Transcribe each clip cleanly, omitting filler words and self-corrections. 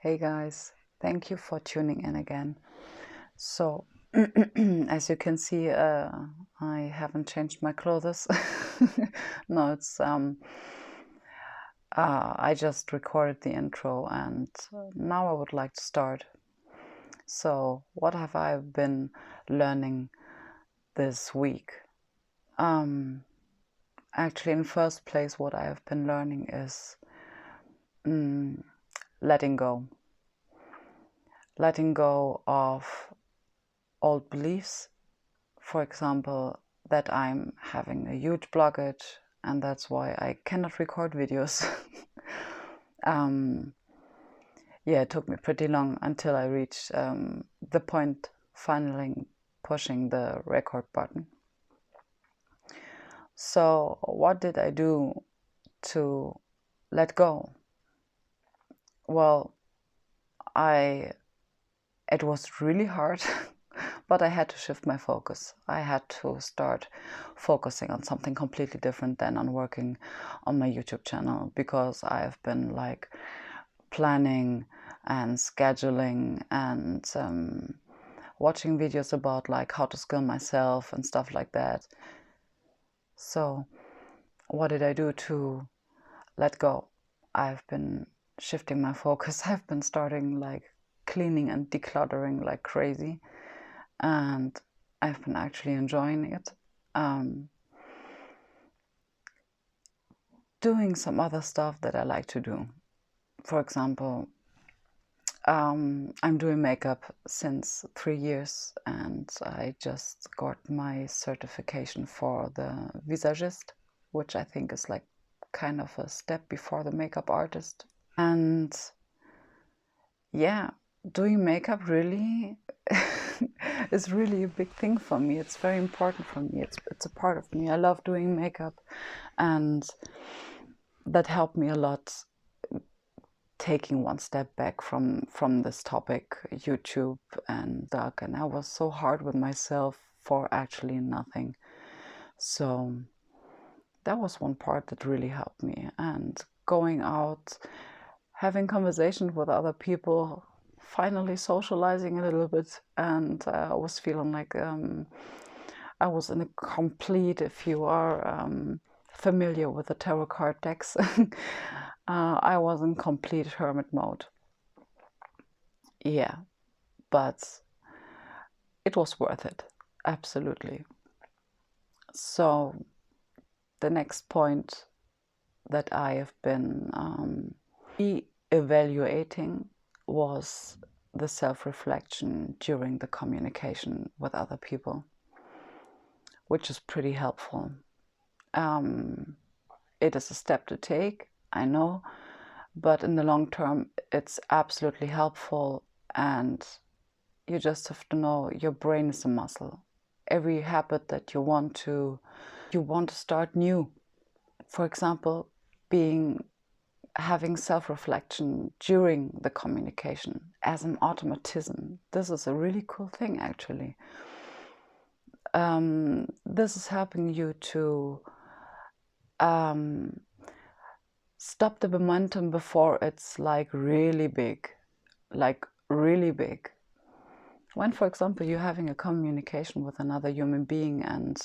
Hey guys, thank you for tuning in again. So, as you can see, I haven't changed my clothes. No, I just recorded the intro and now I would like to start. So, what have I been learning this week? Actually, in first place, what I have been learning is letting go. Letting go of old beliefs, for example, that I'm having a huge blockage and that's why I cannot record videos. Yeah, it took me pretty long until I reached the point finally pushing the record button. So what did I do to let go? Well, it was really hard, but I had to shift my focus. I had to start focusing on something completely different than on working on my YouTube channel, because I've been like planning and scheduling and watching videos about like how to skill myself and stuff like that. So what did I do to let go? I've been shifting my focus. I've been starting like cleaning and decluttering like crazy, and I've been actually enjoying it. Doing some other stuff that I like to do. For example, I'm doing makeup since 3 years and I just got my certification for the visagist, which I think is like kind of a step before the makeup artist. And yeah, doing makeup really is really a big thing for me. It's very important for me. It's a part of me. I love doing makeup, and that helped me a lot taking one step back from this topic, YouTube and Doug, and I was so hard with myself for actually nothing. So that was one part that really helped me. And going out, having conversations with other people, finally socializing a little bit, and I was feeling like I was in a complete, if you are familiar with the tarot card decks, I was in complete hermit mode. Yeah, but it was worth it, absolutely. So the next point that I have been evaluating was the self-reflection during the communication with other people, which is pretty helpful. It is a step to take, I know, but in the long term, it's absolutely helpful. And you just have to know your brain is a muscle. Every habit that you want to start new. For example, having self-reflection during the communication as an automatism. This is a really cool thing, actually. This is helping you to stop the momentum before it's like really big. When, for example, you're having a communication with another human being and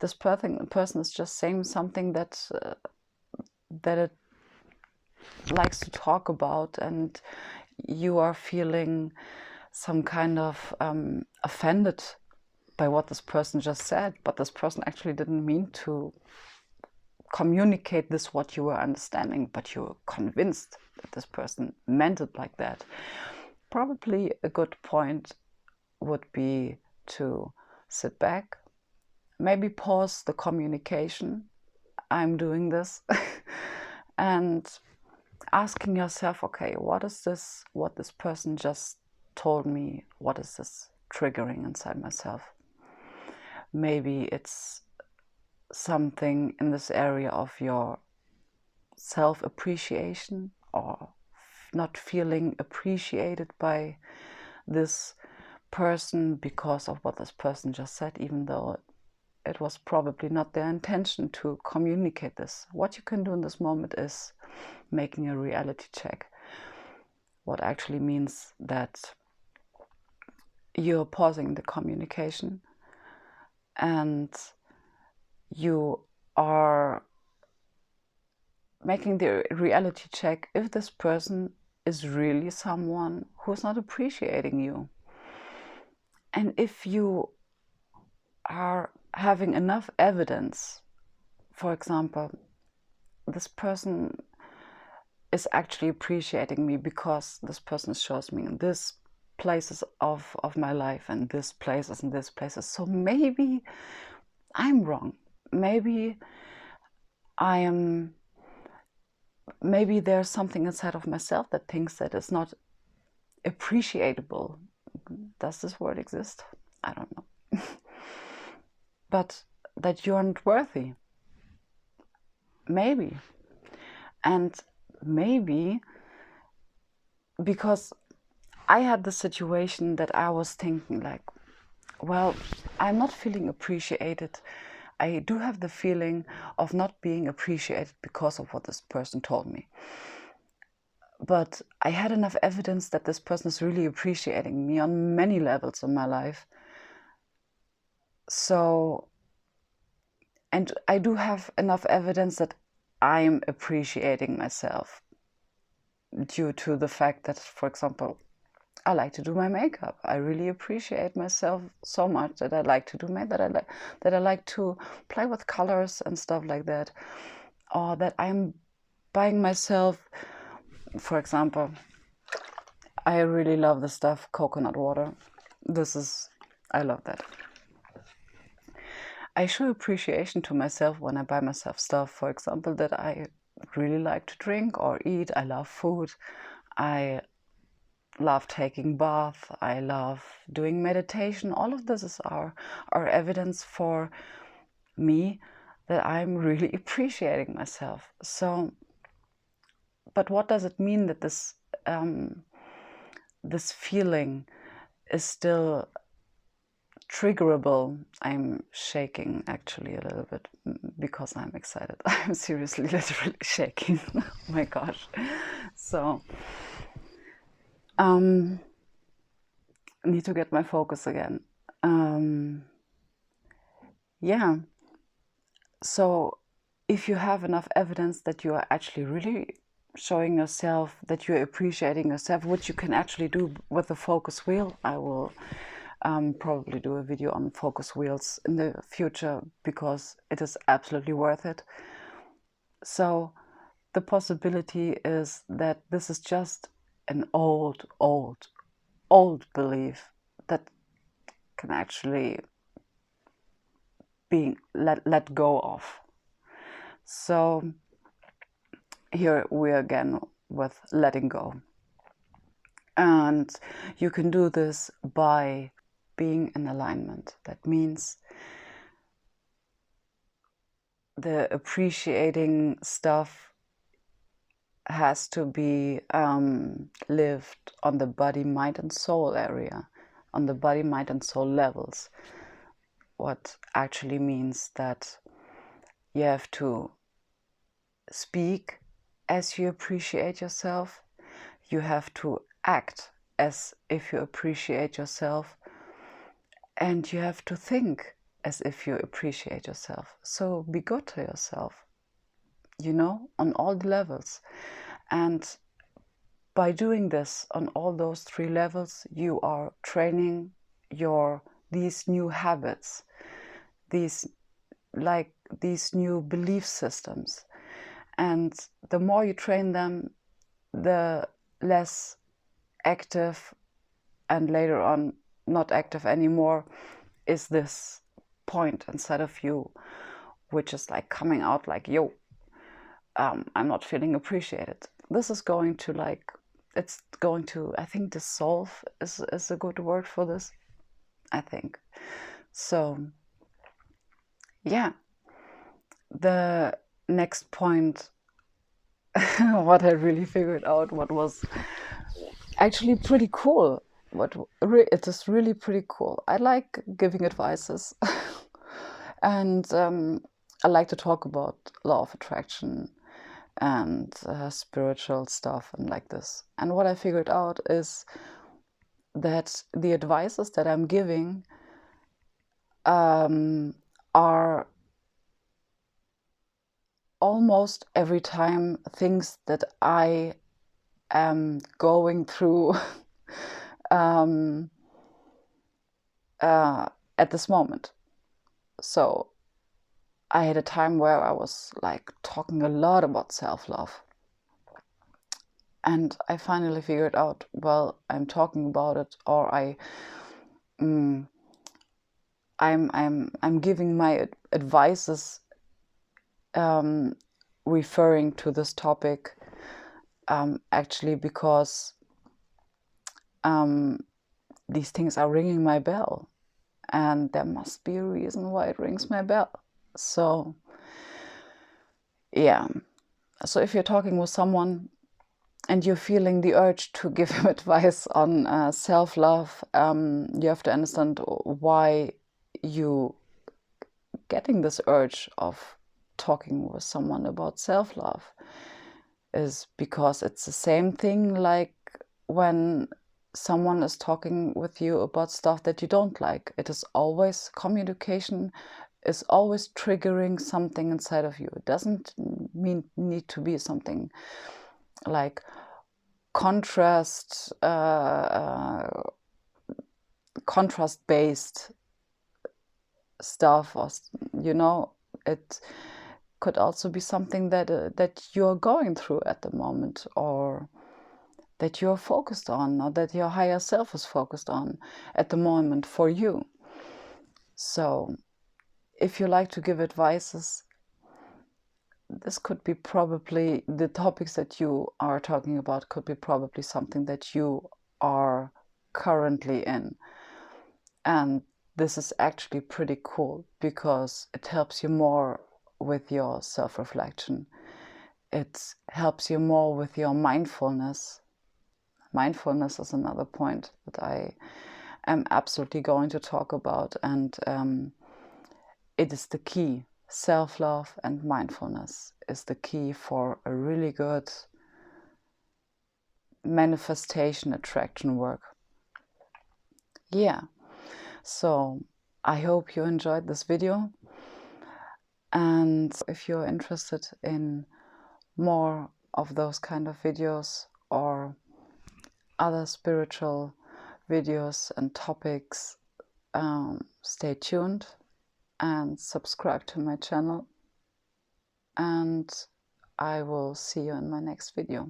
this person is just saying something that it likes to talk about, and you are feeling some kind of offended by what this person just said, but this person actually didn't mean to communicate this what you were understanding, but you're convinced that this person meant it like that. Probably a good point would be to sit back, maybe pause the communication. I'm doing this and asking yourself, okay, what this person just told me, what is this triggering inside myself? Maybe it's something in this area of your self-appreciation, or not feeling appreciated by this person because of what this person just said, even though it was probably not their intention to communicate this. What you can do in this moment is making a reality check. what actually means that you're pausing the communication and you are making the reality check if this person is really someone who's not appreciating you. And if you are having enough evidence, for example, this person is actually appreciating me because this person shows me in this places of my life and this places and this places. So maybe I'm wrong. Maybe maybe there's something inside of myself that thinks that it's not appreciable. Does this word exist? I don't know. But that you aren't worthy. Maybe. And maybe because I had the situation that I was thinking like, well, I'm not feeling appreciated. I do have the feeling of not being appreciated because of what this person told me. But I had enough evidence that this person is really appreciating me on many levels in my life. So, and I do have enough evidence that I'm appreciating myself due to the fact that, for example, I like to do my makeup. I really appreciate myself so much that I like to do that I like to play with colors and stuff like that, or that I'm buying myself, for example, I really love the stuff coconut water. I love that. I show appreciation to myself when I buy myself stuff, for example, that I really like to drink or eat. I love food. I love taking bath. I love doing meditation. All of this is our evidence for me that I'm really appreciating myself. So, but what does it mean that this feeling is still triggerable? I'm shaking actually a little bit because I'm excited. I'm seriously literally shaking. Oh my gosh. So need to get my focus again. Yeah. So if you have enough evidence that you are actually really showing yourself that you're appreciating yourself, which you can actually do with the focus wheel. I will probably do a video on focus wheels in the future because it is absolutely worth it. So the possibility is that this is just an old belief that can actually be let go of. So here we are again with letting go. And you can do this by being in alignment. That means the appreciating stuff has to be lived on the body, mind, and soul area, on the body, mind, and soul levels. What actually means that you have to speak as you appreciate yourself. You have to act as if you appreciate yourself. And you have to think as if you appreciate yourself. So be good to yourself, on all the levels. And by doing this on all those 3 levels, you are training these new habits, these new belief systems. And the more you train them, the less active and later on not active anymore is this point inside of you, which is like coming out like, yo, I'm not feeling appreciated. This is going to I think dissolve is a good word for this, I think. So yeah, the next point, what I really figured out, what was actually pretty cool, it is really pretty cool. I like giving advices and I like to talk about law of attraction and spiritual stuff and like this. And what I figured out is that the advices that I'm giving are almost every time things that I am going through at this moment. So I had a time where I was like talking a lot about self-love. And I finally figured out, well, I'm talking about it, or I'm giving my advices referring to this topic actually because these things are ringing my bell, and there must be a reason why it rings my bell. So yeah, so if you're talking with someone and you're feeling the urge to give him advice on self-love, you have to understand why you getting this urge of talking with someone about self-love is because it's the same thing like when someone is talking with you about stuff that you don't like. It is always communication is always triggering something inside of you. It doesn't need to be something like contrast based stuff, or it could also be something that you're going through at the moment, or that you're focused on, or that your higher self is focused on at the moment for you. So if you like to give advices, this could be probably the topics that you are talking about could be probably something that you are currently in. And this is actually pretty cool because it helps you more with your self-reflection. It helps you more with your mindfulness. Mindfulness is another point that I am absolutely going to talk about, and it is the key. Self-love and mindfulness is the key for a really good manifestation attraction work. Yeah, so I hope you enjoyed this video, and if you're interested in more of those kind of videos or other spiritual videos and topics, stay tuned and subscribe to my channel, and I will see you in my next video.